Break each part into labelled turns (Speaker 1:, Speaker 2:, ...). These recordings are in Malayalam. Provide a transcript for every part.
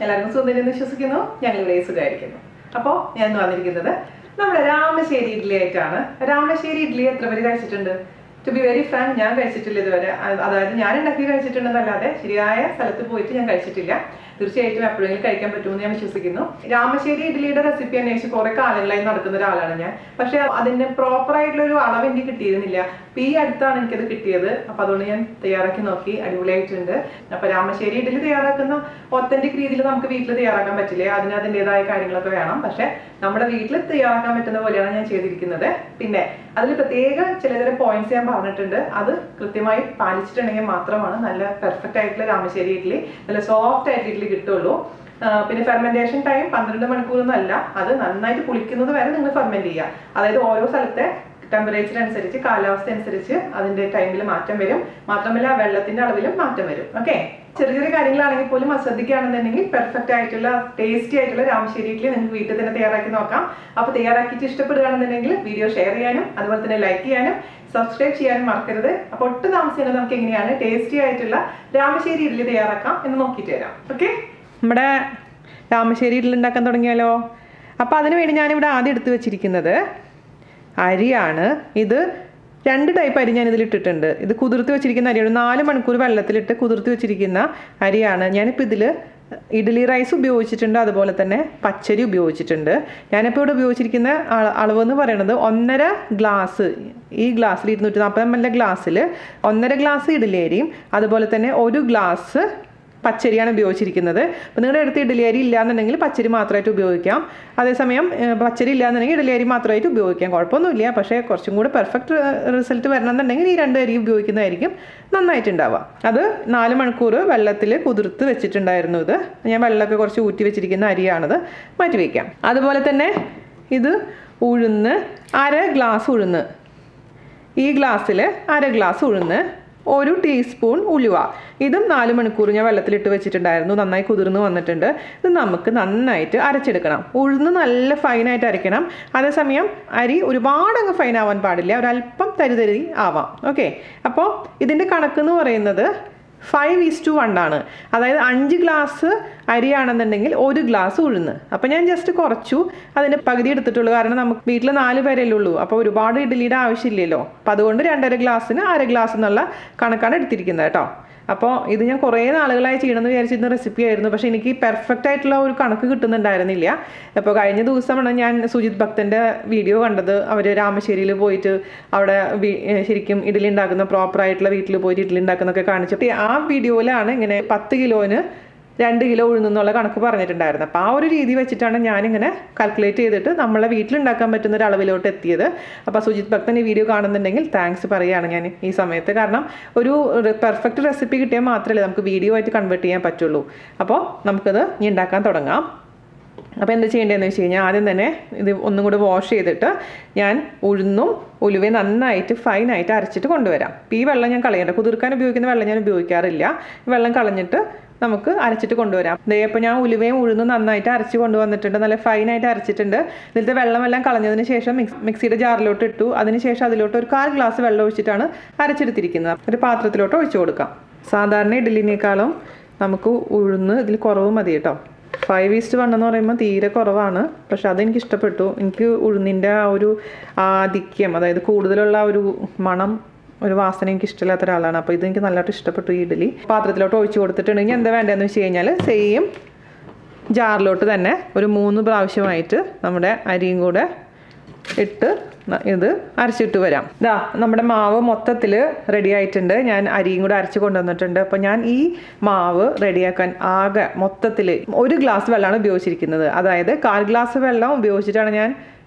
Speaker 1: എല്ലാവർക്കും സുഖമാണെന്ന് വിശ്വസിക്കുന്നു. ഞങ്ങളിവിടെ സുഖമായിരിക്കുന്നു. അപ്പോൾ ഞാൻ വന്നിരിക്കുന്നത് നമ്മുടെ രാമശ്ശേരി ഇഡ്ഡലി ആയിട്ടാണ്. രാമശ്ശേരി ഇഡ്ഡലി എത്ര പേര് കഴിച്ചിട്ടുണ്ട്? ടു ബി വെരി ഫ്രാങ്ക്, ഞാൻ കഴിച്ചിട്ടില്ല ഇതുവരെ. അതായത് ഞാൻ ഉണ്ടാക്കി കഴിച്ചിട്ടുണ്ടെന്നല്ലാതെ ശരിയായ സ്ഥലത്ത് പോയിട്ട് ഞാൻ കഴിച്ചിട്ടില്ല. തീർച്ചയായിട്ടും എപ്പോഴെങ്കിലും കഴിക്കാൻ പറ്റുമെന്ന് ഞാൻ വിശ്വസിക്കുന്നു. രാമശ്ശേരി ഇഡ്ഡലിയുടെ റെസിപ്പി അന്വേഷിച്ച് കുറെ കാലങ്ങളായി നടക്കുന്ന ഒരാളാണ് ഞാൻ. പക്ഷെ അതിന്റെ പ്രോപ്പർ ആയിട്ടുള്ള ഒരു അളവ് എനിക്ക് കിട്ടിയിരുന്നില്ല. ഈ അടുത്താണ് എനിക്കത് കിട്ടിയത്. അപ്പൊ അതുകൊണ്ട് ഞാൻ തയ്യാറാക്കി നോക്കി, അടിപൊളിയായിട്ടുണ്ട്. അപ്പൊ രാമശ്ശേരി ഇഡ്ഡലി തയ്യാറാക്കുന്ന ഒത്തന്റിക് രീതിയിൽ നമുക്ക് വീട്ടിൽ തയ്യാറാക്കാൻ പറ്റില്ലേ, അതിന് അതിൻ്റെതായ കാര്യങ്ങളൊക്കെ വേണം. പക്ഷെ നമ്മുടെ വീട്ടിൽ തയ്യാറാക്കാൻ പറ്റുന്ന പോലെയാണ് ഞാൻ ചെയ്തിരിക്കുന്നത്. പിന്നെ അതിൽ പ്രത്യേക ചില പോയിന്റ്സ് ഞാൻ പറഞ്ഞിട്ടുണ്ട്. അത് കൃത്യമായി പാലിച്ചിട്ടുണ്ടെങ്കിൽ മാത്രമാണ് നല്ല പെർഫെക്റ്റ് ആയിട്ടുള്ള രാമശ്ശേരി ഇഡ്ഡലി, നല്ല സോഫ്റ്റ് ആയിട്ട് ഇഡ്ഡലി കിട്ടുള്ളൂ. പിന്നെ ഫെർമെന്റേഷൻ ടൈം 12 മണിക്കൂറൊന്നും അല്ല, അത് നന്നായിട്ട് പുളിക്കുന്നത് വരെ നിങ്ങൾ ഫെർമെന്റ് ചെയ്യുക. അതായത് ഓരോ സ്ഥലത്തെ ടെമ്പറേച്ചർ അനുസരിച്ച്, കാലാവസ്ഥ അനുസരിച്ച് അതിന്റെ ടൈമിൽ മാറ്റം വരും. മാത്രമല്ല വെള്ളത്തിന്റെ അളവിലും മാറ്റം വരും. ഓക്കെ, ചെറിയ ചെറിയ കാര്യങ്ങളാണെങ്കിൽ പോലും ശ്രദ്ധിക്കുകയാണെന്നുണ്ടെങ്കിൽ പെർഫെക്റ്റ് ആയിട്ടുള്ള ടേസ്റ്റി ആയിട്ടുള്ള രാമശ്ശേരി ഇഡ്ഡലി നിങ്ങൾക്ക് വീട്ടിൽ തന്നെ തയ്യാറാക്കി നോക്കാം. അപ്പോൾ തയ്യാറാക്കിയിട്ട് ഇഷ്ടപ്പെടുകയാണെന്നുണ്ടെങ്കിൽ വീഡിയോ ഷെയർ ചെയ്യാനും അതുപോലെ തന്നെ ലൈക്ക് ചെയ്യാനും സബ്സ്ക്രൈബ് ചെയ്യാനും മറക്കരുത്. അപ്പോൾ ഒട്ടും താമസിക്കുന്നത് നമുക്ക് എങ്ങനെയാണ് ടേസ്റ്റി ആയിട്ടുള്ള രാമശ്ശേരി ഇഡ്ഡലി തയ്യാറാക്കാം എന്ന് നോക്കിയിട്ട് വരാം. ഓക്കെ, നമ്മുടെ രാമശ്ശേരി ഇഡ്ഡലി ഉണ്ടാക്കാൻ തുടങ്ങിയാലോ? അപ്പോൾ അതിന് വേണ്ടി ഞാനിവിടെ ആദ്യം എടുത്തു വെച്ചിരിക്കുന്നത് അരിയാണ്. ഇത് 2 ടൈപ്പ് അരി ഞാൻ ഇതിലിട്ടിട്ടുണ്ട്. ഇത് കുതിർത്ത് വെച്ചിരിക്കുന്ന അരിയാണ്. 4 മണിക്കൂർ വെള്ളത്തിലിട്ട് കുതിർത്ത് വെച്ചിരിക്കുന്ന അരിയാണ്. ഞാനിപ്പോൾ ഇതിൽ ഇഡ്ഡലി റൈസ് ഉപയോഗിച്ചിട്ടുണ്ട്, അതുപോലെ തന്നെ പച്ചരി ഉപയോഗിച്ചിട്ടുണ്ട്. ഞാനിപ്പോൾ ഇവിടെ ഉപയോഗിച്ചിരിക്കുന്ന അളവ് എന്ന് പറയുന്നത് 1.5 ഗ്ലാസ്, ഈ ഗ്ലാസ്സിൽ 240 ml ഗ്ലാസ്സിൽ 1.5 ഗ്ലാസ് ഇഡ്ഡലി അരിയും അതുപോലെ തന്നെ 1 ഗ്ലാസ് പച്ചരിയാണ് ഉപയോഗിച്ചിരിക്കുന്നത്. അപ്പോൾ നിങ്ങളുടെ അടുത്ത് ഇഡ്ഡലി അരി ഇല്ലയെന്നുണ്ടെങ്കിൽ പച്ചരി മാത്രമായിട്ട് ഉപയോഗിക്കാം. അതേസമയം പച്ചരി ഇല്ലയെന്നുണ്ടെങ്കിൽ ഇഡ്ഡലി അരി മാത്രമായിട്ട് ഉപയോഗിക്കാം, കുഴപ്പമൊന്നുമില്ല. പക്ഷേ കുറച്ചും കൂടി പെർഫെക്റ്റ് റിസൾട്ട് വരണമെന്നുണ്ടെങ്കിൽ ഈ 2 അരി ഉപയോഗിക്കുന്നതായിരിക്കും നന്നായിട്ടുണ്ടാവുക. അത് 4 മണിക്കൂർ വെള്ളത്തിൽ കുതിർത്ത് വെച്ചിട്ടുണ്ടായിരുന്നു. ഇത് ഞാൻ വെള്ളമൊക്കെ കുറച്ച് ഊറ്റി വെച്ചിരിക്കുന്ന അരിയാണത്, മാറ്റി വയ്ക്കാം. അതുപോലെ തന്നെ ഇത് ഉഴുന്ന്, 1/2 ഗ്ലാസ് ഉഴുന്ന്, ഈ ഗ്ലാസ്സിൽ 1/2 ഗ്ലാസ് ഉഴുന്ന്, 1 ടീസ്പൂൺ ഉലുവ, ഇതും 4 മണിക്കൂർ ഞാൻ വെള്ളത്തിലിട്ട് വെച്ചിട്ടുണ്ടായിരുന്നു. നന്നായി കുതിർന്ന് വന്നിട്ടുണ്ട്. ഇത് നമുക്ക് നന്നായിട്ട് അരച്ചെടുക്കണം. ഉഴുന്ന് നല്ല ഫൈനായിട്ട് അരയ്ക്കണം. അതേസമയം അരി ഒരുപാട് അങ്ങ് ഫൈൻ ആവാൻ പാടില്ല, ഒരല്പം തരി ആവാം. ഓക്കെ, അപ്പോൾ ഇതിൻ്റെ കണക്കെന്ന് പറയുന്നത് 5:1 ആണ്. അതായത് 5 ഗ്ലാസ് അരിയാണെന്നുണ്ടെങ്കിൽ 1 ഗ്ലാസ് ഉഴുന്ന്. അപ്പോൾ ഞാൻ ജസ്റ്റ് കുറച്ചു, അതിൻ്റെ പകുതി എടുത്തിട്ടുള്ളൂ. കാരണം നമുക്ക് വീട്ടിൽ 4 പേരല്ലേ ഉള്ളൂ, അപ്പോൾ ഒരുപാട് ഇഡ്ഡലിയുടെ ആവശ്യമില്ലല്ലോ. അപ്പോൾ അതുകൊണ്ട് 2.5 ഗ്ലാസ്സിന് 1/2 ഗ്ലാസ് എന്നുള്ള കണക്കാണ് എടുത്തിരിക്കുന്നത് കേട്ടോ. അപ്പോൾ ഇത് ഞാൻ കുറേ നാളുകളായി ചെയ്യണമെന്ന് വിചാരിച്ചിരുന്ന റെസിപ്പി ആയിരുന്നു. പക്ഷേ എനിക്ക് പെർഫെക്റ്റ് ആയിട്ടുള്ള ഒരു കണക്ക് കിട്ടുന്നുണ്ടായിരുന്നില്ല. അപ്പോൾ കഴിഞ്ഞ ദിവസമാണ് ഞാൻ സുജിത് ഭക്തൻ്റെ വീഡിയോ കണ്ടത്. അവർ രാമശ്ശേരിയിൽ പോയിട്ട് അവിടെ ശരിക്കും ഇഡ്ഡലി ഉണ്ടാക്കുന്ന പ്രോപ്പറായിട്ടുള്ള വീട്ടിൽ പോയിട്ട് ഇഡ്ഡലി ഉണ്ടാക്കുന്നൊക്കെ കാണിച്ചിട്ട് ആ വീഡിയോയിലാണ് ഇങ്ങനെ 10 കിലോന് 2 കിലോ ഉഴുന്നുള്ള കണക്ക് പറഞ്ഞിട്ടുണ്ടായിരുന്നു. അപ്പോൾ ആ ഒരു രീതി വെച്ചിട്ടാണ് ഞാനിങ്ങനെ കാൽക്കുലേറ്റ് ചെയ്തിട്ട് നമ്മളെ വീട്ടിലുണ്ടാക്കാൻ പറ്റുന്ന ഒരു അളവിലോട്ട് എത്തിയത്. അപ്പോൾ സുജിത് ഭക്തൻ ഈ വീഡിയോ കാണുന്നുണ്ടെങ്കിൽ താങ്ക്സ് പറയുകയാണ് ഞാൻ ഈ സമയത്ത്. കാരണം ഒരു പെർഫെക്റ്റ് റെസിപ്പി കിട്ടിയാൽ മാത്രമല്ലേ നമുക്ക് വീഡിയോ ആയിട്ട് കൺവേർട്ട് ചെയ്യാൻ പറ്റുള്ളൂ. അപ്പോൾ നമുക്കത് ഇനി ഉണ്ടാക്കാൻ തുടങ്ങാം. അപ്പോൾ എന്താ ചെയ്യേണ്ടതെന്ന് വെച്ച് കഴിഞ്ഞാൽ ആദ്യം തന്നെ ഇത് ഒന്നും കൂടി വാഷ് ചെയ്തിട്ട് ഞാൻ ഉഴുന്നും ഉലുവയും നന്നായിട്ട് ഫൈനായിട്ട് അരച്ചിട്ട് കൊണ്ടുവരാം. അപ്പോൾ ഈ വെള്ളം ഞാൻ കളയണ്ട, കുതിർക്കാൻ ഉപയോഗിക്കുന്ന വെള്ളം ഞാൻ ഉപയോഗിക്കാറില്ല. ഈ വെള്ളം കളഞ്ഞിട്ട് നമുക്ക് അരച്ചിട്ട് കൊണ്ടുവരാം. അപ്പോൾ ഞാൻ ഉലുവയും ഉഴുന്നും നന്നായിട്ട് അരച്ച് കൊണ്ടുവന്നിട്ടുണ്ട്, നല്ല ഫൈനായിട്ട് അരച്ചിട്ടുണ്ട്. ഇതിലത്തെ വെള്ളമെല്ലാം കളഞ്ഞതിന് ശേഷം മിക്സിയുടെ ജാറിലോട്ട് ഇട്ടു. അതിനുശേഷം അതിലോട്ട് ഒരു 1/4 ഗ്ലാസ് വെള്ളം ഒഴിച്ചിട്ടാണ് അരച്ചെടുത്തിരിക്കുന്നത്. ഒരു പാത്രത്തിലോട്ട് ഒഴിച്ചു കൊടുക്കാം. സാധാരണ ഇഡ്ഡലിനേക്കാളും നമുക്ക് ഉഴുന്ന് ഇതിൽ കുറവ് മതി കേട്ടോ. 5:1 എന്ന് പറയുമ്പോൾ തീരെ കുറവാണ്. പക്ഷെ അതെനിക്ക് ഇഷ്ടപ്പെട്ടു. എനിക്ക് ഉഴുന്നിൻ്റെ ആ ഒരു ആധിക്യം, അതായത് കൂടുതലുള്ള ഒരു മണം, ഒരു വാസന എനിക്ക് ഇഷ്ടമില്ലാത്ത ഒരാളാണ്. അപ്പോൾ ഇതെനിക്ക് നല്ലതായിട്ട് ഇഷ്ടപ്പെട്ടു. ഈ ഇഡ്ഡലി പാത്രത്തിലോട്ട് ഒഴിച്ച് കൊടുത്തിട്ടുണ്ടെങ്കിൽ എന്താ വേണ്ടതെന്ന് വെച്ച് കഴിഞ്ഞാൽ സെയിം ജാറിലോട്ട് തന്നെ ഒരു 3 പ്രാവശ്യമായിട്ട് നമ്മുടെ അരിയും കൂടെ ഇട്ട് ഇത് അരച്ചിട്ട് വരാം. ഇതാ നമ്മുടെ മാവ് മൊത്തത്തിൽ റെഡി ആയിട്ടുണ്ട്. ഞാൻ അരിയും കൂടെ അരച്ച് കൊണ്ടുവന്നിട്ടുണ്ട്. അപ്പോൾ ഞാൻ ഈ മാവ് റെഡിയാക്കാൻ ആകെ മൊത്തത്തിൽ 1 ഗ്ലാസ് വെള്ളമാണ് ഉപയോഗിച്ചിരിക്കുന്നത്. അതായത് 1/4 ഗ്ലാസ് വെള്ളം ഉപയോഗിച്ചിട്ടാണ് ഞാൻ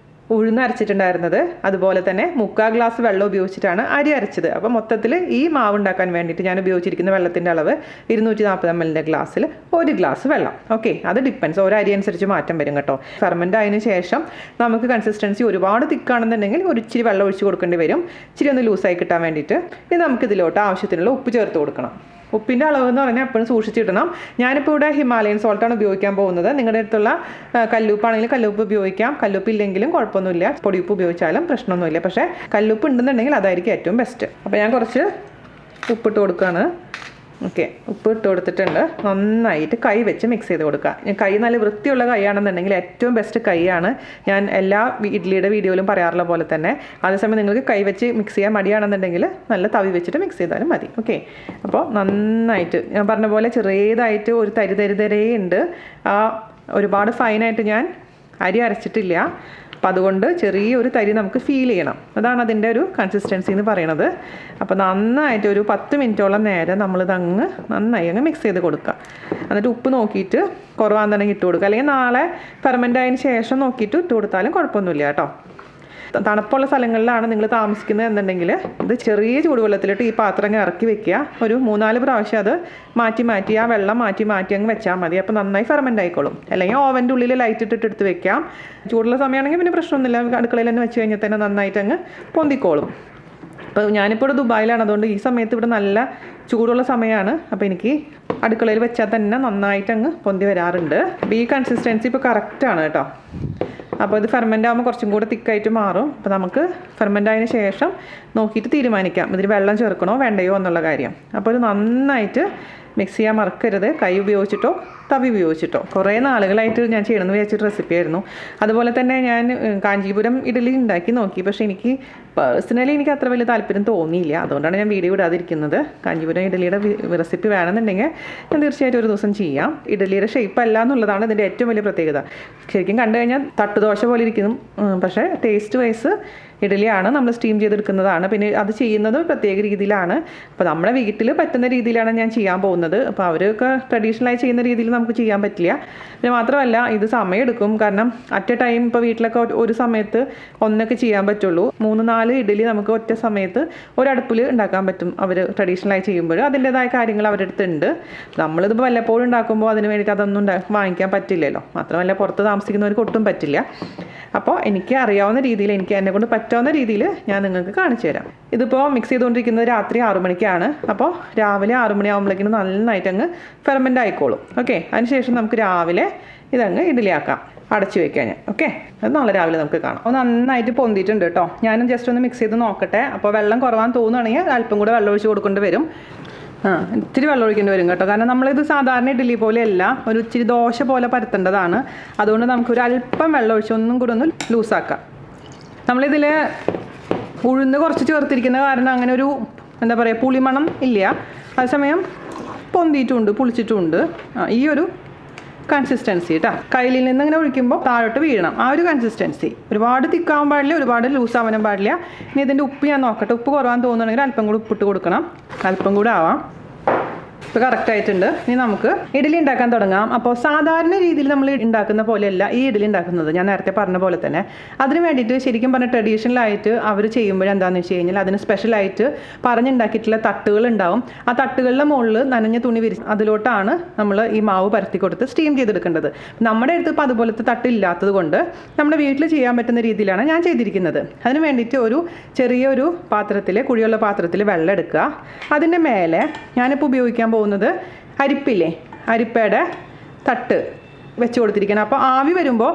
Speaker 1: ഉഴുന്ന് അരച്ചിട്ടുണ്ടായിരുന്നത്. അതുപോലെ തന്നെ 3/4 ഗ്ലാസ് വെള്ളം ഉപയോഗിച്ചിട്ടാണ് അരി അരച്ചത്. അപ്പോൾ മൊത്തത്തിൽ ഈ മാവ് ഉണ്ടാക്കാൻ വേണ്ടിയിട്ട് ഞാൻ ഉപയോഗിച്ചിരിക്കുന്ന വെള്ളത്തിൻ്റെ അളവ് 240 ml ഗ്ലാസ്സിൽ 1 ഗ്ലാസ് വെള്ളം. ഓക്കെ, അത് ഡിപ്പെൻസ്, ഓരോ അരി അനുസരിച്ച് മാറ്റം വരും കേട്ടോ. ഫെർമെൻ്റ് ആയതിനു ശേഷം നമുക്ക് കൺസിസ്റ്റൻസി ഒരുപാട് തിക്കാണെന്നുണ്ടെങ്കിൽ ഒരു ഇച്ചിരി വെള്ളം ഒഴിച്ച് കൊടുക്കേണ്ടി വരും, ഇച്ചിരി ഒന്ന് ലൂസായി കിട്ടാൻ വേണ്ടിയിട്ട്. ഇനി നമുക്കിതിലോട്ട് ആവശ്യത്തിനുള്ള ഉപ്പ് ചേർത്ത് കൊടുക്കണം. ഉപ്പിൻ്റെ അളവ് എന്ന് പറഞ്ഞാൽ എപ്പോഴും സൂക്ഷിച്ചിടണം. ഞാനിപ്പോൾ ഇവിടെ ഹിമാലയൻ സോൾട്ടാണ് ഉപയോഗിക്കാൻ പോകുന്നത്. നിങ്ങളുടെ അടുത്തുള്ള കല്ലുപ്പാണെങ്കിൽ കല്ലുപ്പ് ഉപയോഗിക്കാം, കല്ലുപ്പ് ഇല്ലെങ്കിലും കുഴപ്പമൊന്നുമില്ല. പൊടിയുപ്പ് ഉപയോഗിച്ചാലും പ്രശ്നമൊന്നുമില്ല. പക്ഷേ കല്ലുപ്പ് ഉണ്ടെന്നുണ്ടെങ്കിൽ അതായിരിക്കും ഏറ്റവും ബെസ്റ്റ്. അപ്പോൾ ഞാൻ കുറച്ച് ഉപ്പിട്ട് കൊടുക്കുകയാണ്. ഓക്കെ, ഉപ്പ് ഇട്ട് കൊടുത്തിട്ടുണ്ട്. നന്നായിട്ട് കൈ വെച്ച് മിക്സ് ചെയ്ത് കൊടുക്കുക. കൈ നല്ല വൃത്തിയുള്ള കൈയാണെന്നുണ്ടെങ്കിൽ ഏറ്റവും ബെസ്റ്റ് കൈയാണ്. ഞാൻ എല്ലാ ഇഡ്ഡലിയുടെ വീഡിയോയിലും പറയാറുള്ള പോലെ തന്നെ. അതേസമയം നിങ്ങൾക്ക് കൈ വെച്ച് മിക്സ് ചെയ്യാൻ മടിയാണെന്നുണ്ടെങ്കിൽ നല്ല തവി വെച്ചിട്ട് മിക്സ് ചെയ്താലും മതി. ഓക്കെ, അപ്പോൾ നന്നായിട്ട് ഞാൻ പറഞ്ഞ പോലെ ചെറിയതായിട്ട് ഒരു തരി ഉണ്ട്. ഒരുപാട് ഫൈനായിട്ട് ഞാൻ അരി അരച്ചിട്ടില്ല. അപ്പോൾ അതുകൊണ്ട് ചെറിയൊരു തരി നമുക്ക് ഫീൽ ചെയ്യണം. അതാണ് അതിൻ്റെ ഒരു കൺസിസ്റ്റൻസി എന്ന് പറയുന്നത്. അപ്പോൾ നന്നായിട്ട് ഒരു 10 മിനിറ്റോളം നേരം നമ്മളിതങ്ങ് നന്നായി അങ്ങ് മിക്സ് ചെയ്ത് കൊടുക്കുക. എന്നിട്ട് ഉപ്പ് നോക്കിയിട്ട് കുറവാണെന്നുണ്ടെങ്കിൽ ഇട്ട് കൊടുക്കുക. അല്ലെങ്കിൽ നാളെ ഫെർമെൻ്റ് ആയതിന് ശേഷം നോക്കിയിട്ട് ഇട്ട് കൊടുത്താലും കുഴപ്പമൊന്നുമില്ല കേട്ടോ. തണുപ്പുള്ള സ്ഥലങ്ങളിലാണ് നിങ്ങൾ താമസിക്കുന്നത് എന്നുണ്ടെങ്കിൽ ഇത് ചെറിയ ചൂടുവെള്ളത്തിലിട്ട് ഈ പാത്രം അങ്ങ് ഇറക്കി വെക്കുക. ഒരു 3-4 പ്രാവശ്യം അത് മാറ്റി ആ വെള്ളം മാറ്റി അങ്ങ് വെച്ചാൽ മതി. അപ്പോൾ നന്നായി ഫെർമെൻ്റ് ആയിക്കോളും. അല്ലെങ്കിൽ ഓവൻ്റെ ഉള്ളിൽ ലൈറ്റ് ഇട്ടിട്ട് എടുത്ത് വെക്കാം. ചൂടുള്ള സമയമാണെങ്കിൽ പിന്നെ പ്രശ്നമൊന്നുമില്ല. അടുക്കളയിൽ തന്നെ വെച്ച് കഴിഞ്ഞാൽ തന്നെ നന്നായിട്ട് അങ്ങ് പൊന്തിക്കോളും. അപ്പോൾ ഞാനിപ്പോൾ ഇവിടെ ദുബായിലാണ്. അതുകൊണ്ട് ഈ സമയത്ത് ഇവിടെ നല്ല ചൂടുള്ള സമയമാണ്. അപ്പോൾ എനിക്ക് അടുക്കളയിൽ വെച്ചാൽ തന്നെ നന്നായിട്ട് അങ്ങ് പൊന്തി വരാറുണ്ട്. അപ്പോൾ ഈ കൺസിസ്റ്റൻസി ഇപ്പോൾ കറക്റ്റാണ് കേട്ടോ. അപ്പോൾ ഇത് ഫെർമെൻ്റ് ആകുമ്പോൾ കുറച്ചും കൂടെ തിക്കായിട്ട് മാറും. അപ്പോൾ നമുക്ക് ഫെർമെൻ്റ് ആയതിന് ശേഷം നോക്കിയിട്ട് തീരുമാനിക്കാം ഇതിൽ വെള്ളം ചേർക്കണോ വേണ്ടയോ എന്നുള്ള കാര്യം. അപ്പോൾ ഇത് നന്നായിട്ട് മിക്സ് ചെയ്യാൻ മറക്കരുത്. കൈ ഉപയോഗിച്ചിട്ടോ തവി ഉപയോഗിച്ചിട്ടോ. കുറേ നാളുകളായിട്ട് ഞാൻ ചെയ്യണമെന്ന് വിചാരിച്ചിട്ട് റെസിപ്പി ആയിരുന്നു. അതുപോലെ തന്നെ ഞാൻ കാഞ്ചീപുരം ഇഡ്ഡലി ഉണ്ടാക്കി നോക്കി. പക്ഷേ എനിക്ക് പേഴ്സണലി എനിക്ക് അത്ര വലിയ താല്പര്യം തോന്നിയില്ല. അതുകൊണ്ടാണ് ഞാൻ വീഡിയോ ഇടാതിരിക്കുന്നത്. കാഞ്ചീപുരം ഇഡ്ഡലിയുടെ റെസിപ്പി വേണമെന്നുണ്ടെങ്കിൽ ഞാൻ തീർച്ചയായിട്ടും ഒരു ദിവസം ചെയ്യാം. ഇഡ്ഡലിയുടെ ഷേപ്പ് അല്ല എന്നുള്ളതാണ് ഇതിൻ്റെ ഏറ്റവും വലിയ പ്രത്യേകത. ശരിക്കും കണ്ടു കഴിഞ്ഞാൽ തട്ടുദോശ പോലെ ഇരിക്കുന്നു. പക്ഷേ ടേസ്റ്റ് വൈസ് ഇഡ്ഡലിയാണ്, നമ്മൾ സ്റ്റീം ചെയ്തെടുക്കുന്നതാണ്. പിന്നെ അത് ചെയ്യുന്നത് പ്രത്യേക രീതിയിലാണ്. അപ്പോൾ നമ്മുടെ വീട്ടിൽ പറ്റുന്ന രീതിയിലാണ് ഞാൻ ചെയ്യാൻ പോകുന്നത്. അപ്പോൾ അവരൊക്കെ ട്രഡീഷണലായി ചെയ്യുന്ന രീതിയിൽ നമുക്ക് ചെയ്യാൻ പറ്റില്ല. പിന്നെ മാത്രമല്ല ഇത് സമയമെടുക്കും. കാരണം അറ്റ് എ ടൈം ഇപ്പോൾ വീട്ടിലൊക്കെ ഒരു സമയത്ത് ഒന്നൊക്കെ ചെയ്യാൻ പറ്റുള്ളൂ. 3-4 ഇഡ്ഡലി നമുക്ക് ഒറ്റ സമയത്ത് ഒരടുപ്പിൽ ഉണ്ടാക്കാൻ പറ്റും. അവർ ട്രഡീഷണലായി ചെയ്യുമ്പോൾ അതിൻ്റേതായ കാര്യങ്ങൾ അവരുടെ അടുത്തുണ്ട്. നമ്മളിതിപ്പോൾ വല്ലപ്പോഴും ഉണ്ടാക്കുമ്പോൾ അതിന് വേണ്ടിയിട്ട് അതൊന്നും വാങ്ങിക്കാൻ പറ്റില്ലല്ലോ. മാത്രമല്ല പുറത്ത് താമസിക്കുന്നവർക്ക് ഒട്ടും പറ്റില്ല. അപ്പോൾ എനിക്ക് അറിയാവുന്ന രീതിയിൽ, എനിക്ക് എന്നെക്കൊണ്ട് പറ്റാവുന്ന രീതിയിൽ ഞാൻ നിങ്ങൾക്ക് കാണിച്ചു തരാം. ഇതിപ്പോൾ മിക്സ് ചെയ്തുകൊണ്ടിരിക്കുന്നത് രാത്രി 6 മണിക്കാണ്. അപ്പോൾ രാവിലെ 6 മണിയാകുമ്പോഴേക്കും നന്നായിട്ട് അങ്ങ് ഫെർമെൻ്റ് ആയിക്കോളും. ഓക്കെ, അതിനുശേഷം നമുക്ക് രാവിലെ ഇതങ്ങ് ഇഡ്ഡലിയാക്കാം, അടച്ചു വയ്ക്കാൻ. ഓക്കെ, അത് നാളെ രാവിലെ നമുക്ക് കാണാം. അപ്പോൾ നന്നായിട്ട് പൊന്തിയിട്ടുണ്ട് കേട്ടോ. ഞാനും ജസ്റ്റ് ഒന്ന് മിക്സ് ചെയ്ത് നോക്കട്ടെ. അപ്പോൾ വെള്ളം കുറവാന്ന് തോന്നുകയാണെങ്കിൽ അല്പം കൂടെ വെള്ളം ഒഴിച്ച് കൊടുക്കേണ്ടി വരും. ഇച്ചിരി വെള്ളം ഒഴിക്കേണ്ടി വരും കേട്ടോ. കാരണം നമ്മളിത് സാധാരണ ഇഡ്ഡലി പോലെയല്ല, ഒരു ഇച്ചിരി ദോശ പോലെ പരത്തേണ്ടതാണ്. അതുകൊണ്ട് നമുക്കൊരു അല്പം വെള്ളം ഒഴിച്ച് ഒന്നും കൂടെ ഒന്ന് ലൂസാക്കാം. നമ്മളിതിൽ ഉഴുന്ന് കുറച്ച് ചേർത്തിരിക്കുന്ന കാരണം അങ്ങനെ ഒരു എന്താ പറയുക പുളിമണം ഇല്ല. അതേസമയം പൊന്തിയിട്ടുമുണ്ട്, പുളിച്ചിട്ടുമുണ്ട്. ഈ ഒരു കൺസിസ്റ്റൻസി കേട്ടോ. കയ്യിൽ നിന്ന് ഇങ്ങനെ ഒഴിക്കുമ്പോൾ താഴോട്ട് വീഴണം. ആ ഒരു കൺസിസ്റ്റൻസി. ഒരുപാട് തിക്കാവാൻ പാടില്ല, ഒരുപാട് ലൂസാവാനും പാടില്ല. ഇനി ഇതിൻ്റെ ഉപ്പ് ഞാൻ നോക്കട്ടെ. ഉപ്പ് കുറവാന്ന് തോന്നുകയാണെങ്കിൽ അല്പം കൂടി ഉപ്പിട്ട് കൊടുക്കണം. അല്പം കൂടെ ആവാം. ഇപ്പോൾ കറക്റ്റായിട്ടുണ്ട്. ഇനി നമുക്ക് ഇഡ്ഡലി ഉണ്ടാക്കാൻ തുടങ്ങാം. അപ്പോൾ സാധാരണ രീതിയിൽ നമ്മൾ ഉണ്ടാക്കുന്ന പോലെയല്ല ഈ ഇഡ്ഡലി ഉണ്ടാക്കുന്നത്. ഞാൻ നേരത്തെ പറഞ്ഞ പോലെ തന്നെ അതിന് വേണ്ടിയിട്ട് ശരിക്കും പറഞ്ഞാൽ ട്രഡീഷണലായിട്ട് അവർ ചെയ്യുമ്പോൾ എന്താണെന്ന് വെച്ച് കഴിഞ്ഞാൽ അതിന് സ്പെഷ്യലായിട്ട് പറഞ്ഞുണ്ടാക്കിയിട്ടുള്ള തട്ടുകൾ ഉണ്ടാവും. ആ തട്ടുകളുടെ മുകളിൽ നനഞ്ഞ തുണി വിരിച്ച് അതിലോട്ടാണ് നമ്മൾ ഈ മാവ് പരത്തി കൊടുത്ത് സ്റ്റീം ചെയ്തെടുക്കേണ്ടത്. നമ്മുടെ അടുത്ത് ഇപ്പോൾ അതുപോലത്തെ തട്ട് ഇല്ലാത്തത് കൊണ്ട് നമ്മുടെ വീട്ടിൽ ചെയ്യാൻ പറ്റുന്ന രീതിയിലാണ് ഞാൻ ചെയ്തിരിക്കുന്നത്. അതിന് വേണ്ടിയിട്ട് ഒരു ചെറിയൊരു പാത്രത്തിൽ, കുഴിയുള്ള പാത്രത്തിൽ വെള്ളം എടുക്കുക. അതിൻ്റെ മേലെ ഞാനിപ്പോൾ ഉപയോഗിക്കാൻ പോകുന്നത് അരിപ്പില്ലേ, അരിപ്പയുടെ തട്ട് വെച്ച് കൊടുത്തിരിക്കണം. അപ്പോൾ ആവി വരുമ്പോൾ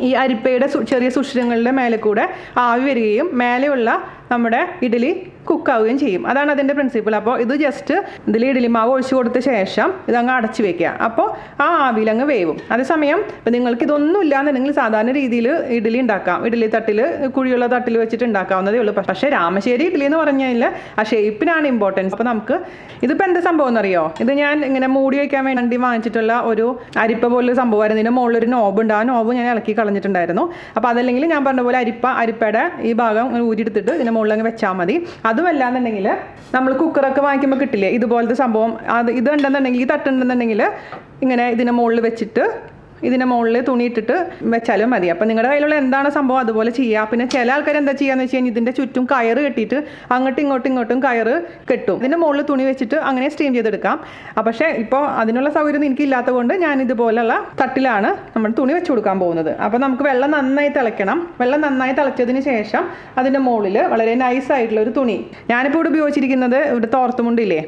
Speaker 1: ഈ അരിപ്പയുടെ ചെറിയ സുഷിരങ്ങളുടെ മേലെ കൂടെ ആവി വരികയും മേലെയുള്ള നമ്മുടെ ഇഡ്ഡലി കുക്കാവുകയും ചെയ്യും. അതാണ് അതിൻ്റെ പ്രിൻസിപ്പിൾ. അപ്പോൾ ഇത് ജസ്റ്റ് ഇതിൽ ഇഡ്ഡലി മാവ് ഒഴിച്ചു കൊടുത്ത ശേഷം ഇതങ്ങ് അടച്ചു വെക്കുക. അപ്പോൾ ആ ആവിയിലങ്ങ് വേവും. അതേസമയം ഇപ്പം നിങ്ങൾക്ക് ഇതൊന്നും ഇല്ലാന്നുണ്ടെങ്കിൽ സാധാരണ രീതിയിൽ ഇഡ്ഡലി ഉണ്ടാക്കാം. ഇഡ്ഡലി തട്ടിൽ, കുഴിയുള്ള തട്ടിൽ വെച്ചിട്ട് ഉണ്ടാക്കാവുന്നതേ ഉള്ളൂ. പക്ഷേ രാമശ്ശേരി ഇഡ്ഡലി എന്ന് പറഞ്ഞു കഴിഞ്ഞാൽ ആ ഷേപ്പിനാണ് ഇമ്പോർട്ടൻസ്. അപ്പോൾ നമുക്ക് ഇതിപ്പോൾ എന്താ സംഭവം എന്നറിയോ? ഇത് ഞാൻ ഇങ്ങനെ മൂടി വയ്ക്കാൻ വേണ്ടി വാങ്ങിച്ചിട്ടുള്ള ഒരു അരിപ്പ പോലൊരു സംഭവമായിരുന്നു. ഇതിൻ്റെ മുകളിലൊരു നോബ് ഉണ്ട്. ആ നോബ് ഞാൻ ഇളക്കി കളഞ്ഞിട്ടുണ്ടായിരുന്നു. അപ്പോൾ അതല്ലെങ്കിൽ ഞാൻ പറഞ്ഞ പോലെ അരിപ്പയുടെ ഈ ഭാഗം ഊരിയെടുത്തിട്ട് ഇതിൻ്റെ മുകളിലങ്ങ് വെച്ചാൽ മതി. അതുമല്ലാന്നുണ്ടെങ്കിൽ നമ്മൾ കുക്കറൊക്കെ വാങ്ങിക്കുമ്പോൾ കിട്ടില്ലേ ഇതുപോലത്തെ സംഭവം, ഇത് ഉണ്ടെന്നുണ്ടെങ്കിൽ, ഈ തട്ടുണ്ടെന്നുണ്ടെങ്കിൽ ഇങ്ങനെ ഇതിൻ്റെ മുകളിൽ വെച്ചിട്ട് ഇതിൻ്റെ മുകളിൽ തുണി ഇട്ടിട്ട് വെച്ചാലും മതി. അപ്പോൾ നിങ്ങളുടെ കയ്യിലുള്ള എന്താണ് സംഭവം അതുപോലെ ചെയ്യുക. പിന്നെ ചില ആൾക്കാർ എന്താ ചെയ്യുകയെന്ന് വെച്ച് കഴിഞ്ഞാൽ ഇതിൻ്റെ ചുറ്റും കയറ് കെട്ടിയിട്ട് അങ്ങോട്ടും ഇങ്ങോട്ടും കയറ് കെട്ടും. ഇതിൻ്റെ മുകളിൽ തുണി വെച്ചിട്ട് അങ്ങനെ സ്റ്റീം ചെയ്തെടുക്കാം. പക്ഷേ ഇപ്പോൾ അതിനുള്ള സൗകര്യം എനിക്കില്ലാത്തത് കൊണ്ട് ഞാൻ ഇതുപോലുള്ള തട്ടിലാണ് നമ്മൾ തുണി വെച്ച് കൊടുക്കാൻ പോകുന്നത്. അപ്പോൾ നമുക്ക് വെള്ളം നന്നായി തിളയ്ക്കണം. വെള്ളം നന്നായി തിളച്ചതിന് ശേഷം അതിൻ്റെ മുകളിൽ വളരെ നൈസായിട്ടുള്ള ഒരു തുണി, ഞാനിപ്പോൾ ഇവിടെ ഉപയോഗിച്ചിരിക്കുന്നത് ഇവിടെ തോർത്തുമുണ്ടില്ലേ,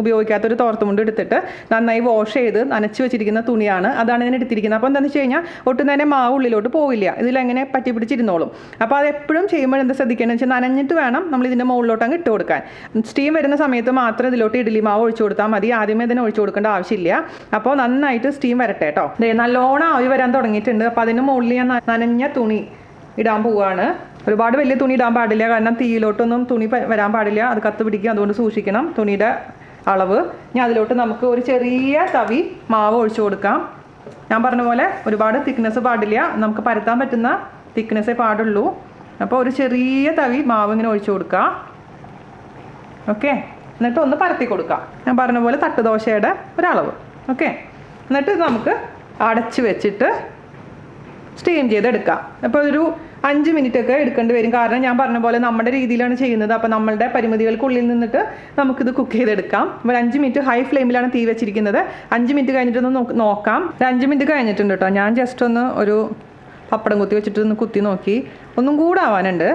Speaker 1: ഉപയോഗിക്കാത്തൊരു തോർത്തുമുണ്ട് എടുത്തിട്ട് നന്നായി വാഷ് ചെയ്ത് നനച്ച് വെച്ചിരിക്കുന്ന തുണിയാണ്. അത് അതാണ് ഞാൻ എടുത്തിരിക്കുന്നത്. അപ്പോൾ എന്താണെന്ന് വെച്ച് കഴിഞ്ഞാൽ ഒട്ടും തന്നെ മാവ് ഉള്ളിലോട്ട് പോവില്ല, ഇതിലെങ്ങനെ പറ്റി പിടിച്ചിരുന്നോളും. അപ്പോൾ അത് എപ്പോഴും ചെയ്യുമ്പോൾ എന്താ ശ്രദ്ധിക്കേണ്ടത് വെച്ചാൽ നനഞ്ഞിട്ട് വേണം നമ്മൾ ഇതിൻ്റെ മുകളിലോട്ട് അങ്ങ് ഇട്ട് കൊടുക്കാൻ. സ്റ്റീം വരുന്ന സമയത്ത് മാത്രം ഇതിലോട്ട് ഇഡ്ഡലി മാവ് ഒഴിച്ചു കൊടുത്താൽ മതി, ആദ്യമേ ഇതിനെ ഒഴിച്ചു കൊടുക്കേണ്ട ആവശ്യമില്ല. അപ്പോൾ നന്നായിട്ട് സ്റ്റീം വരട്ടെ കേട്ടോ. നല്ലോണം ആവി വരാൻ തുടങ്ങിയിട്ടുണ്ട്. അപ്പോൾ അതിന് മുകളിൽ ഞാൻ നനഞ്ഞ തുണി ഇടാൻ പോവുകയാണ്. ഒരുപാട് വലിയ തുണി ഇടാൻ പാടില്ല, കാരണം തീയിലോട്ടൊന്നും തുണി വരാൻ പാടില്ല, അത് കത്ത് പിടിക്കും. അതുകൊണ്ട് സൂക്ഷിക്കണം തുണിയുടെ അളവ്. ഇനി അതിലോട്ട് നമുക്ക് ഒരു ചെറിയ തവി മാവ് ഒഴിച്ചു കൊടുക്കാം. ഞാൻ പറഞ്ഞ പോലെ ഒരുപാട് തിക്നെസ് പാടില്ല, നമുക്ക് പരത്താൻ പറ്റുന്ന തിക്നെസ്സേ പാടുള്ളൂ. അപ്പോൾ ഒരു ചെറിയ തവി മാവ് ഇങ്ങനെ ഒഴിച്ചു കൊടുക്കുക. ഓക്കെ, എന്നിട്ട് ഒന്ന് പരത്തി കൊടുക്കുക. ഞാൻ പറഞ്ഞ പോലെ തട്ടുദോശയുടെ ഒരളവ്. ഓക്കെ, എന്നിട്ട് നമുക്ക് അടച്ച് വെച്ചിട്ട് സ്റ്റീം ചെയ്തെടുക്കാം. അപ്പോൾ ഒരു 5 മിനിറ്റൊക്കെ എടുക്കേണ്ടി വരും, കാരണം ഞാൻ പറഞ്ഞ പോലെ നമ്മുടെ രീതിയിലാണ് ചെയ്യുന്നത്. അപ്പോൾ നമ്മളുടെ പരിമിതികൾക്കുള്ളിൽ നിന്നിട്ട് നമുക്കിത് കുക്ക് ചെയ്തെടുക്കാം. അപ്പോൾ 5 മിനിറ്റ് ഹൈ ഫ്ലെയിമിലാണ് തീ വെച്ചിരിക്കുന്നത്. 5 മിനിറ്റ് കഴിഞ്ഞിട്ടൊന്ന് നോക്കാം. ഒരു 5 മിനിറ്റ് കഴിഞ്ഞിട്ടുണ്ട് കേട്ടോ. ഞാൻ ജസ്റ്റ് ഒന്ന് ഒരു പപ്പടം കുത്തി വെച്ചിട്ട് ഒന്ന് കുത്തി നോക്കി. ഒന്നും കൂടെ ആവാനുണ്ട്,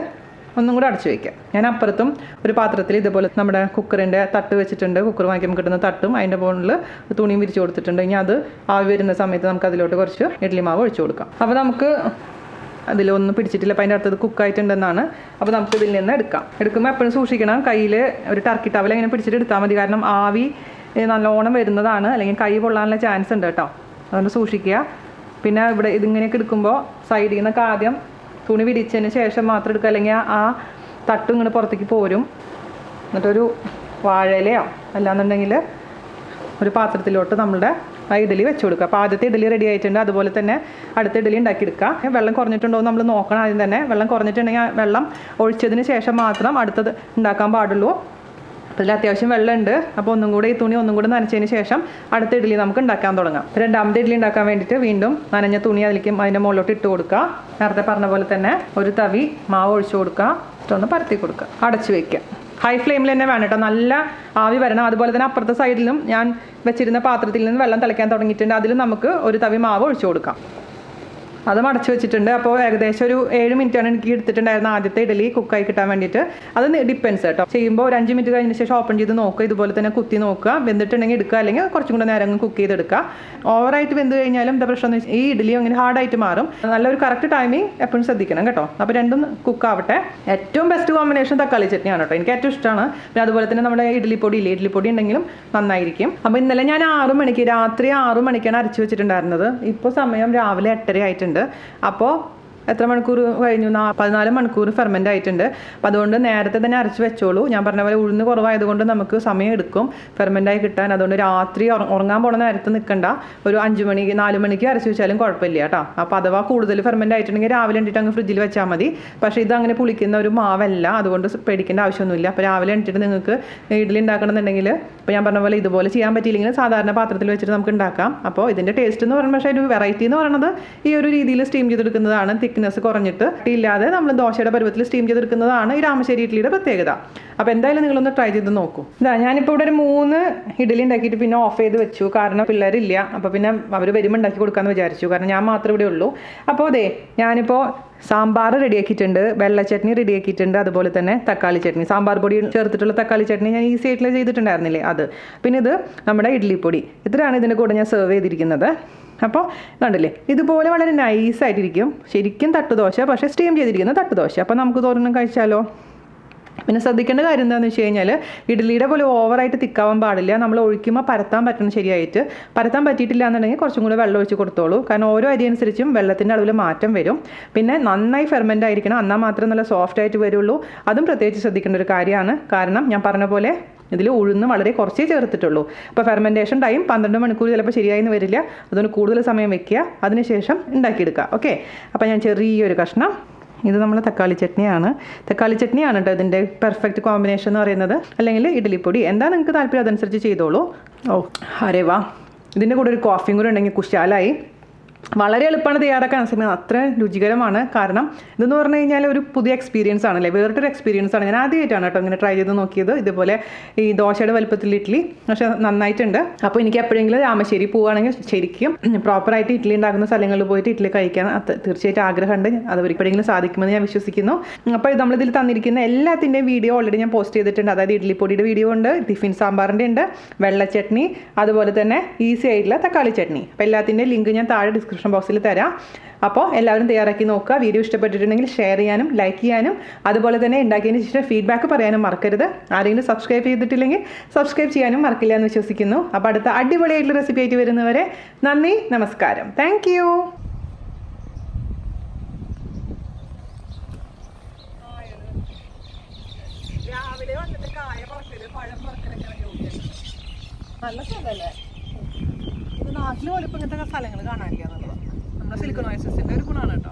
Speaker 1: ഒന്നും കൂടെ അടച്ചു വയ്ക്കാം. ഞാൻ അപ്പുറത്തും ഒരു പാത്രത്തിൽ ഇതുപോലെ നമ്മുടെ കുക്കറിൻ്റെ തട്ട് വെച്ചിട്ടുണ്ട്. കുക്കർ വാങ്ങിക്കുമ്പോൾ കിട്ടുന്ന തട്ടും അതിൻ്റെ മുകളിൽ തുണിയും വിരിച്ച് കൊടുത്തിട്ടുണ്ട്. ഇനി അത് ആവി വരുന്ന സമയത്ത് നമുക്ക് അതിലോട്ട് കുറച്ച് ഇഡ്ഡലി മാവ് ഒഴിച്ചു കൊടുക്കാം. അപ്പോൾ നമുക്ക് അതിലൊന്നും പിടിച്ചിട്ടില്ല, അപ്പോൾ അതിൻ്റെ അടുത്തത് കുക്കായിട്ടുണ്ടെന്നാണ്. അപ്പോൾ നമുക്ക് ഇതിൽ നിന്ന് എടുക്കുമ്പോൾ എപ്പോഴും സൂക്ഷിക്കണം, കയ്യിൽ ഒരു ടർക്കി ടവൽ ഇങ്ങനെ പിടിച്ചിട്ട് എടുത്താൽ മതി, കാരണം ആവി നല്ലോണം വരുന്നതാണ്, അല്ലെങ്കിൽ കൈ പൊള്ളാനുള്ള ചാൻസ് ഉണ്ട് കേട്ടോ. അതുകൊണ്ട് സൂക്ഷിക്കുക. പിന്നെ ഇവിടെ ഇതിങ്ങനെയൊക്കെ എടുക്കുമ്പോൾ സൈഡിൽ നിന്നൊക്കെ ആദ്യം തുണി വിരിച്ചതിന് ശേഷം മാത്രം എടുക്കുക, അല്ലെങ്കിൽ ആ തട്ടും ഇങ്ങനെ പുറത്തേക്ക് പോരും. എന്നിട്ടൊരു വാഴയിലയോ അല്ലാന്നുണ്ടെങ്കിൽ ഒരു പാത്രത്തിലോട്ട് നമ്മളുടെ ആ ഇഡ്ഡലി വെച്ച് കൊടുക്കുക. അപ്പോൾ ആദ്യത്തെ ഇഡ്ഡലി റെഡി ആയിട്ടുണ്ട്. അതുപോലെ തന്നെ അടുത്ത ഇഡ്ഡലി ഉണ്ടാക്കിയെടുക്കുക. വെള്ളം കുറഞ്ഞിട്ടുണ്ടോ എന്ന് നമ്മൾ നോക്കണം ആദ്യം തന്നെ. വെള്ളം കുറഞ്ഞിട്ടുണ്ടെങ്കിൽ വെള്ളം ഒഴിച്ചതിന് ശേഷം മാത്രം അടുത്തത് ഉണ്ടാക്കാൻ പാടുള്ളൂ. അതിൽ അത്യാവശ്യം വെള്ളമുണ്ട്. അപ്പോൾ ഒന്നും കൂടെ ഈ തുണി ഒന്നും കൂടെ നനച്ചതിന് ശേഷം അടുത്ത ഇഡ്ഡലി നമുക്ക് ഉണ്ടാക്കാൻ തുടങ്ങാം. രണ്ടാമത്തെ ഇഡ്ഡലി ഉണ്ടാക്കാൻ വേണ്ടിയിട്ട് വീണ്ടും നനഞ്ഞ തുണി അതിലേക്ക് അതിൻ്റെ മുകളിലോട്ട് ഇട്ട് കൊടുക്കുക. നേരത്തെ പറഞ്ഞ പോലെ തന്നെ ഒരു തവി മാവ് ഒഴിച്ചു കൊടുക്കുക, ഇഷ്ടമൊന്ന് പരത്തി കൊടുക്കുക, അടച്ചു വയ്ക്കുക. ഹൈ ഫ്ലെയിമിൽ തന്നെ വേണം കേട്ടോ, നല്ല ആവി വരണം. അതുപോലെ തന്നെ അപ്പുറത്തെ സൈഡിലും ഞാൻ വെച്ചിരുന്ന പാത്രത്തിൽ നിന്ന് വെള്ളം തിളയ്ക്കാൻ തുടങ്ങിയിട്ടുണ്ട്. അതിൽ നമുക്ക് ഒരു തവി മാവ് ഒഴിച്ചു കൊടുക്കാം. അതും അടച്ചു വെച്ചിട്ടുണ്ട്. അപ്പോൾ ഏകദേശം ഒരു 7 മിനിറ്റാണ് എനിക്ക് എടുത്തിട്ടുണ്ടായിരുന്ന ആദ്യത്തെ ഇഡ്ഡലി കുക്കായി കിട്ടാൻ വേണ്ടിയിട്ട്. അത് ഡിപ്പെൻസ് കേട്ടോ. ചെയ്യുമ്പോൾ ഒരു 5 മിനിറ്റ് കഴിഞ്ഞ ശേഷം ഓപ്പൺ ചെയ്ത് നോക്കുക. ഇതുപോലെ തന്നെ കുത്തി നോക്കുക, വെന്തിട്ടുണ്ടെങ്കിൽ എടുക്കുക, അല്ലെങ്കിൽ കുറച്ചും കൂടെ നേരം കുക്ക് ചെയ്തെടുക്കുക. ഓവറായിട്ട് വെന്ത് കഴിഞ്ഞാലും എന്താ പ്രശ്നം എന്ന് വെച്ചാൽ ഈ ഇഡ്ഡലി അങ്ങനെ ഹാർഡായിട്ട് മാറും. നല്ലൊരു കറക്റ്റ് ടൈമിങ് എപ്പോഴും ശ്രദ്ധിക്കണം കേട്ടോ. അപ്പോൾ രണ്ടും കുക്കാവട്ടെ. ഏറ്റവും ബെസ്റ്റ് കോമ്പിനേഷൻ തക്കാളി ചട്നിയാണ് കേട്ടോ, എനിക്ക് ഏറ്റവും ഇഷ്ടമാണ്. പിന്നെ അതുപോലെ തന്നെ നമ്മുടെ ഇഡ്ഡലിപ്പൊടി ഉണ്ടെങ്കിലും നന്നായിരിക്കും. അപ്പോൾ ഇന്നലെ ഞാൻ 6 മണിക്ക് രാത്രി 6 മണിക്കാണ് അരച്ച് വെച്ചിട്ടുണ്ടായിരുന്നത്. ഇപ്പോൾ സമയം രാവിലെ 8:30 ആയിട്ടുണ്ട്. അപ്പോൾ എത്ര മണിക്കൂർ കഴിഞ്ഞു? 14 മണിക്കൂർ ഫെർമെൻ്റ് ആയിട്ടുണ്ട്. അപ്പോൾ അതുകൊണ്ട് നേരത്തെ തന്നെ അരച്ച് വെച്ചോളൂ. ഞാൻ പറഞ്ഞ പോലെ ഉഴുന്ന് കുറവായതുകൊണ്ട് നമുക്ക് സമയം എടുക്കും ഫെർമെൻ്റായി കിട്ടാൻ. അതുകൊണ്ട് രാത്രി ഉറങ്ങാൻ പോകുന്ന നേരത്ത് നിൽക്കണ്ട, ഒരു 5 മണിക്ക് 4 മണിക്ക് അരച്ച് വെച്ചാലും കുഴപ്പമില്ല കേട്ടോ. അപ്പോൾ അഥവാ കൂടുതൽ ഫെർമെൻ്റ് ആയിട്ടുണ്ടെങ്കിൽ രാവിലെ എണീറ്റ് അങ്ങ് ഫ്രിഡ്ജിൽ വെച്ചാൽ മതി. പക്ഷേ ഇത് അങ്ങനെ പുളിക്കുന്ന ഒരു മാവല്ല, അതുകൊണ്ട് പേടിക്കേണ്ട ആവശ്യമൊന്നുമില്ല. അപ്പോൾ രാവിലെ എണീറ്റിട്ട് നിങ്ങൾക്ക് ഇഡ്ഡലി ഉണ്ടാക്കണമെന്നുണ്ടെങ്കിൽ ഇപ്പോൾ ഞാൻ പറഞ്ഞ പോലെ ഇതുപോലെ ചെയ്യാൻ പറ്റിയില്ലെങ്കിൽ സാധാരണ പാത്രത്തിൽ വെച്ചിട്ട് നമുക്ക് ഉണ്ടാക്കാം. അപ്പോൾ ഇതിൻ്റെ ടേസ്റ്റ് എന്ന് പറയുമ്പോൾ പക്ഷേ ഒരു വെറൈറ്റി എന്ന് പറയുന്നത് ഈ ഒരു രീതിയിൽ സ്റ്റീം ചെയ്തെടുക്കുന്നതാണ്. തിക്നെസ് കുറഞ്ഞിട്ട് ഇല്ലാതെ നമ്മൾ ദോശയുടെ പരുവത്തിൽ സ്റ്റീം ചെയ്തെടുക്കുന്നതാണ് ഈ രാമശ്ശേരി ഇഡ്ഡലിയുടെ പ്രത്യേകത. അപ്പോൾ എന്തായാലും നിങ്ങളൊന്ന് ട്രൈ ചെയ്ത് നോക്കൂ. ഞാനിപ്പോൾ ഇവിടെ ഒരു 3 ഇഡ്ഡലി ഉണ്ടാക്കിയിട്ട് പിന്നെ ഓഫ് ചെയ്ത് വെച്ചു, കാരണം പിള്ളേരില്ല. അപ്പോൾ പിന്നെ അവർ വരുമ്പോൾ ഉണ്ടാക്കി കൊടുക്കാമെന്ന് വിചാരിച്ചു, കാരണം ഞാൻ മാത്രമേ ഇവിടെ ഉള്ളൂ. അപ്പോൾ ഞാനിപ്പോൾ സാമ്പാർ റെഡിയാക്കിയിട്ടുണ്ട്, വെള്ള ചട്നി റെഡിയാക്കിയിട്ടുണ്ട്, അതുപോലെ തന്നെ തക്കാളി ചട്നി, സാമ്പാർ പൊടി ചേർത്തിട്ടുള്ള തക്കാളി ചട്നി ഞാൻ ഈസി ആയിട്ടുള്ള ചെയ്തിട്ടുണ്ടായിരുന്നില്ലേ അത്. പിന്നെ ഇത് നമ്മുടെ ഇഡ്ഡലിപ്പൊടി. ഇത്രയാണ് ഇതിൻ്റെ കൂടെ ഞാൻ സെർവ് ചെയ്തിരിക്കുന്നത്. അപ്പോൾ കണ്ടില്ലേ, ഇതുപോലെ വളരെ നൈസായിട്ടിരിക്കും. ശരിക്കും തട്ടുദോശ, പക്ഷേ സ്റ്റീം ചെയ്തിരിക്കുന്ന തട്ടുദോശ. അപ്പോൾ നമുക്ക് തോരനും കഴിച്ചാലോ. പിന്നെ ശ്രദ്ധിക്കേണ്ട കാര്യം എന്താണെന്ന് വെച്ച് കഴിഞ്ഞാൽ ഇഡ്ഡലിയുടെ പോലെ ഓവറായിട്ട് തിക്കാവാൻ പാടില്ല. നമ്മൾ ഒഴിക്കുമ്പോൾ പരത്താൻ പറ്റണം ശരിയായിട്ട്. പരത്താൻ പറ്റിയിട്ടില്ല എന്നുണ്ടെങ്കിൽ കുറച്ചും കൂടെ വെള്ളം ഒഴിച്ച് കൊടുത്തോളൂ, കാരണം ഓരോ അരി അനുസരിച്ചും വെള്ളത്തിൻ്റെ അളവിൽ മാറ്റം വരും. പിന്നെ നന്നായി ഫെർമെൻ്റ് ആയിരിക്കണം, എന്നാൽ മാത്രമേ നല്ല സോഫ്റ്റ് ആയിട്ട് വരുള്ളൂ. അതും പ്രത്യേകിച്ച് ശ്രദ്ധിക്കേണ്ട ഒരു കാര്യമാണ്, കാരണം ഞാൻ പറഞ്ഞ പോലെ ഇതിൽ ഉഴുന്ന് വളരെ കുറച്ചേ ചേർത്തിട്ടുള്ളൂ. അപ്പോൾ ഫെർമെൻറ്റേഷൻ ടൈം 12 മണിക്കൂർ ചിലപ്പോൾ ശരിയായി വരില്ല. അതുകൊണ്ട് കൂടുതൽ സമയം വെക്കുക, അതിനുശേഷം ഉണ്ടാക്കിയെടുക്കുക. ഓക്കെ, അപ്പോൾ ഞാൻ ചെറിയൊരു കഷ്ണം, ഇത് നമ്മൾ തക്കാളി ചട്നിയാണ് കേട്ടോ ഇതിൻ്റെ പെർഫെക്റ്റ് കോമ്പിനേഷൻ എന്ന് പറയുന്നത്. അല്ലെങ്കിൽ ഇഡ്ഡലിപ്പൊടി, എന്താ നിങ്ങൾക്ക് താല്പര്യം അതനുസരിച്ച് ചെയ്തോളൂ. ഓ അരേ വാ, ഇതിൻ്റെ കൂടെ ഒരു കോഫിയും കൂടെ ഉണ്ടെങ്കിൽ കുശാലായി. വളരെ എളുപ്പമാണ് തയ്യാറാക്കാൻ സമയം അത്ര രുചികരമാണ്. കാരണം ഇതെന്ന് പറഞ്ഞു കഴിഞ്ഞാൽ ഒരു പുതിയ എക്സ്പീരിയൻസ് ആണല്ലേ, വേറിട്ടൊരു എക്സ്പീരിയൻസ് ആണ്. ഞാൻ ആദ്യമായിട്ടാണ് കേട്ടോ ഇങ്ങനെ ട്രൈ ചെയ്ത് നോക്കിയത്. ഇതുപോലെ ഈ ദോശയുടെ വലുപ്പത്തിൽ ഇഡ്ഡലി, പക്ഷേ നന്നായിട്ടുണ്ട്. അപ്പോൾ എനിക്ക് എപ്പോഴെങ്കിലും രാമശ്ശേരി പോവുകയാണെങ്കിൽ ശരിക്കും പ്രോപ്പറായിട്ട് ഇഡ്ഡലി ഉണ്ടാക്കുന്ന സ്ഥലങ്ങളിൽ പോയിട്ട് ഇഡ്ഡലി കഴിക്കാൻ തീർച്ചയായിട്ടും ആഗ്രഹമുണ്ട്. അത് എപ്പോഴെങ്കിലും സാധിക്കുമെന്ന് ഞാൻ വിശ്വസിക്കുന്നു. അപ്പോൾ നമ്മളിതിൽ തന്നിരിക്കുന്ന എല്ലാത്തിൻ്റെയും വീഡിയോ ഓൾറെഡി ഞാൻ പോസ്റ്റ് ചെയ്തിട്ടുണ്ട്. അതായത് ഇഡ്ഡലിപ്പൊടിയുടെ വീഡിയോ ഉണ്ട്, ടിഫിൻ സാമ്പാറിൻ്റെ ഉണ്ട്, വെള്ളച്ചട്നി, അതുപോലെ തന്നെ ഈസി ആയിട്ടുള്ള തക്കാളി ചട്നി. അപ്പോൾ എല്ലാത്തിൻ്റെയും ലിങ്ക് ഞാൻ താഴെ ഡിസ്ക്രിപ്ഷൻ ബോക്സിൽ തരാം. അപ്പോൾ എല്ലാവരും തയ്യാറാക്കി നോക്കുക. വീഡിയോ ഇഷ്ടപ്പെട്ടിട്ടുണ്ടെങ്കിൽ ഷെയർ ചെയ്യാനും ലൈക്ക് ചെയ്യാനും അതുപോലെ തന്നെ ഉണ്ടാക്കിയതിന് ശേഷം ഫീഡ്ബാക്ക് പറയാനും മറക്കരുത്. ആരെങ്കിലും സബ്സ്ക്രൈബ് ചെയ്തിട്ടില്ലെങ്കിൽ സബ്സ്ക്രൈബ് ചെയ്യാനും മറക്കില്ല എന്ന് വിശ്വസിക്കുന്നു. അപ്പോൾ അടുത്ത അടിപൊളിയായിട്ടുള്ള റെസിപ്പി ആയിട്ട് വരുന്നവരെ നന്ദി, നമസ്കാരം. Thank you. രാവിലെ വന്നിട്ട് കായ പറക്കല്, പഴം പറക്കലൊക്കെ നല്ല സ്ഥലമല്ലേ ഇത്. നാട്ടിൽ പോലും ഇപ്പം ഇങ്ങനത്തെ സ്ഥലങ്ങൾ കാണാനില്ല എന്നുള്ളതാണ് നമ്മുടെ സിലിക്കൺ ഓയസിന്റെ ഒരു ഗുണമാണ് കേട്ടോ.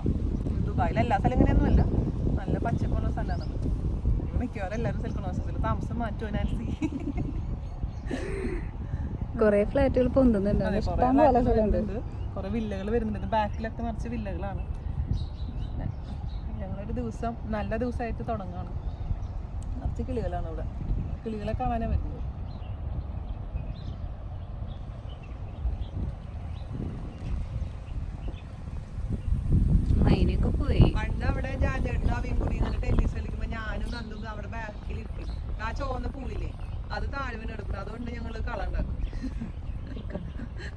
Speaker 1: ദുബായിൽ എല്ലാ സ്ഥലം ഇങ്ങനെയൊന്നും അല്ല, നല്ല പച്ചപ്പുള്ള സ്ഥലമാണ്. മിക്കവാറും എല്ലാവരും സിലിക്കൺ ഓയസിൽ താമസം മാറ്റുമോ നാൻസി?
Speaker 2: കുറെ ഫ്ലാറ്റുകൾ പൊന്തുന്നുണ്ട്,
Speaker 1: കുറെ വില്ലകൾ വരുന്നുണ്ട്. ബാക്കിലൊക്കെ നിറച്ച് വില്ലകളാണ്. ഞങ്ങളൊരു ദിവസം നല്ല ദിവസമായിട്ട് തുടങ്ങുകയാണ്. നിറച്ച് കിളികളാണ് ഇവിടെ. കിളികളെ കാണാനേ വരുന്നത്.
Speaker 2: അതിനൊക്കെ പോയി.
Speaker 1: പണ്ട് അവിടെ ജാജേട്ടനും അവയും കൂടി ടെന്നീസ് കളിക്കുമ്പോ ഞാനും നന്ദും അവിടെ ബാക്കിൽ ഇരിക്കും. ആ ചുവന്ന പൂവില്ലേ അത് താഴ്വന എടുക്കണം. അതുകൊണ്ട് ഞങ്ങള് കള ഉണ്ടാക്കും.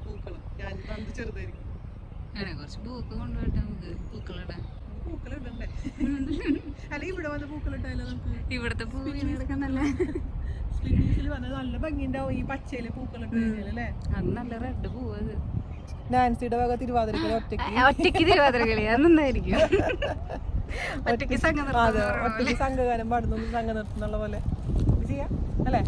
Speaker 1: പൂക്കളം ഞാൻ നന്ദു ചെറുതായിരിക്കും.
Speaker 2: കുറച്ച് പൂക്കൾ കൊണ്ടുപോയിട്ട് നമുക്ക് പൂക്കളിടാൻ.
Speaker 1: പൂക്കളിടണ്ടേ? അല്ലെങ്കിൽ ഇവിടെ വന്ന് പൂക്കളിട്ടാലോ നമുക്ക്?
Speaker 2: ഇവിടുത്തെ പൂക്കൾ നല്ല
Speaker 1: നല്ല ഭംഗിണ്ടാവും ഈ പച്ചയില് പൂക്കളിട്ടല്ലേ.
Speaker 2: അത് നല്ല റെഡ് പൂവ്. അത്
Speaker 1: നാൻസിയുടെ വക തിരുവാതിരക്കളി
Speaker 2: ഒറ്റയ്ക്ക് തിരുവാതിരക്കളി അത് നന്നായിരിക്കും. ഒറ്റയ്ക്ക്
Speaker 1: ഒറ്റയ്ക്ക് സംഘഗാനം പാടുന്നു, സംഘം നിർത്തുന്നുള്ള പോലെ ചെയ്യാം അല്ലേ?